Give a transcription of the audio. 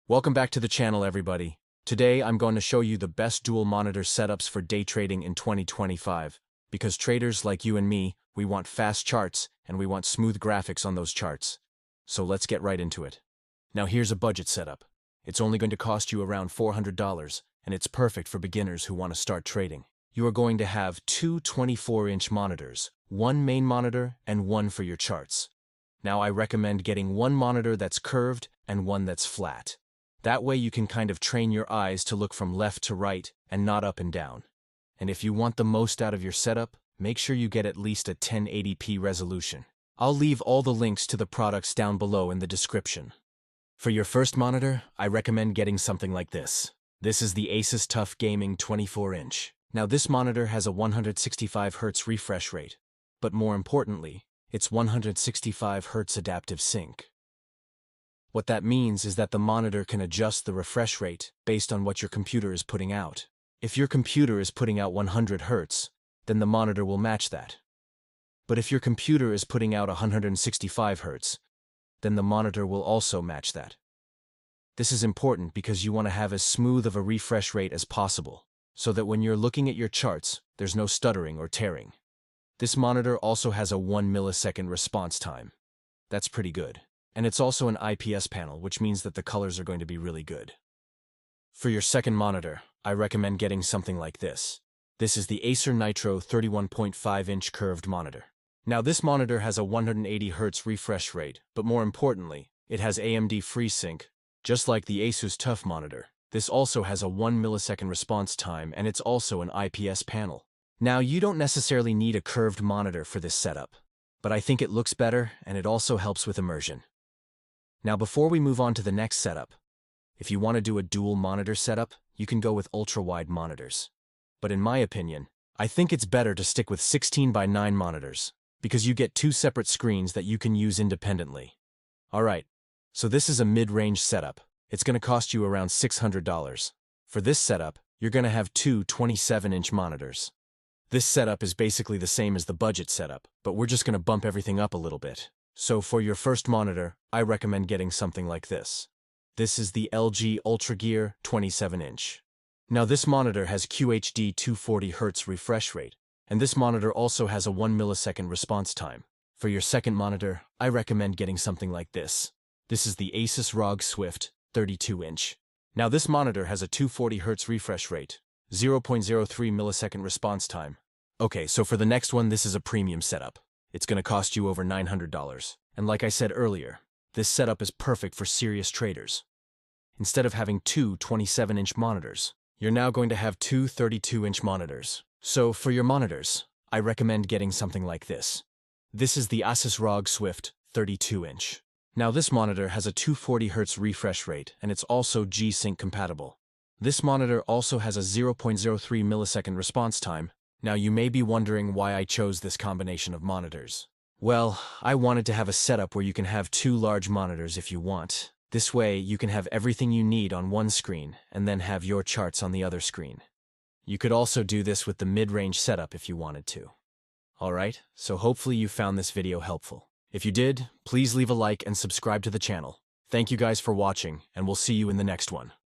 Welcome back to the channel, everybody. Today, I'm going to show you the best dual monitor setups for day trading in 2025. Because traders like you and me, we want fast charts and we want smooth graphics on those charts. So let's get right into it. Now here's a budget setup. It's only going to cost you around $400, and it's perfect for beginners who want to start trading. You are going to have two 24-inch monitors, one main monitor and one for your charts. Now I recommend getting one monitor that's curved and one that's flat. That way you can kind of train your eyes to look from left to right and not up and down. And if you want the most out of your setup, make sure you get at least a 1080p resolution. I'll leave all the links to the products down below in the description. For your first monitor, I recommend getting something like this. This is the Asus TUF Gaming 24-inch. Now this monitor has a 165Hz refresh rate, but more importantly, it's 165Hz adaptive sync. What that means is that the monitor can adjust the refresh rate based on what your computer is putting out. If your computer is putting out 100 Hz, then the monitor will match that. But if your computer is putting out 165 Hz, then the monitor will also match that. This is important because you want to have as smooth of a refresh rate as possible, so that when you're looking at your charts, there's no stuttering or tearing. This monitor also has a 1 millisecond response time. That's pretty good. And it's also an IPS panel, which means that the colors are going to be really good. For your second monitor, I recommend getting something like this. This is the Acer Nitro 31.5-inch curved monitor. Now this monitor has a 180 Hz refresh rate, but more importantly, it has AMD FreeSync, just like the Asus TUF monitor. This also has a 1 millisecond response time, and it's also an IPS panel. Now you don't necessarily need a curved monitor for this setup, but I think it looks better and it also helps with immersion. Now before we move on to the next setup, if you want to do a dual monitor setup, you can go with ultra-wide monitors. But in my opinion, I think it's better to stick with 16:9 monitors, because you get two separate screens that you can use independently. Alright, so this is a mid-range setup. It's going to cost you around $600. For this setup, you're going to have two 27-inch monitors. This setup is basically the same as the budget setup, but we're just going to bump everything up a little bit. So for your first monitor, I recommend getting something like this. This is the LG UltraGear 27-inch. Now this monitor has QHD 240Hz refresh rate, and this monitor also has a 1 millisecond response time. For your second monitor, I recommend getting something like this. This is the Asus ROG Swift 32-inch. Now this monitor has a 240Hz refresh rate, 0.03 millisecond response time. Okay, so for the next one, this is a premium setup. It's going to cost you over $900. And like I said earlier, this setup is perfect for serious traders. Instead of having two 27-inch monitors, you're now going to have two 32-inch monitors. So for your monitors, I recommend getting something like this. This is the Asus ROG Swift 32-inch. Now this monitor has a 240Hz refresh rate, and it's also G-Sync compatible. This monitor also has a 0.03 millisecond response time. Now you may be wondering why I chose this combination of monitors. Well, I wanted to have a setup where you can have two large monitors if you want. This way, you can have everything you need on one screen and then have your charts on the other screen. You could also do this with the mid-range setup if you wanted to. Alright, so hopefully you found this video helpful. If you did, please leave a like and subscribe to the channel. Thank you guys for watching, and we'll see you in the next one.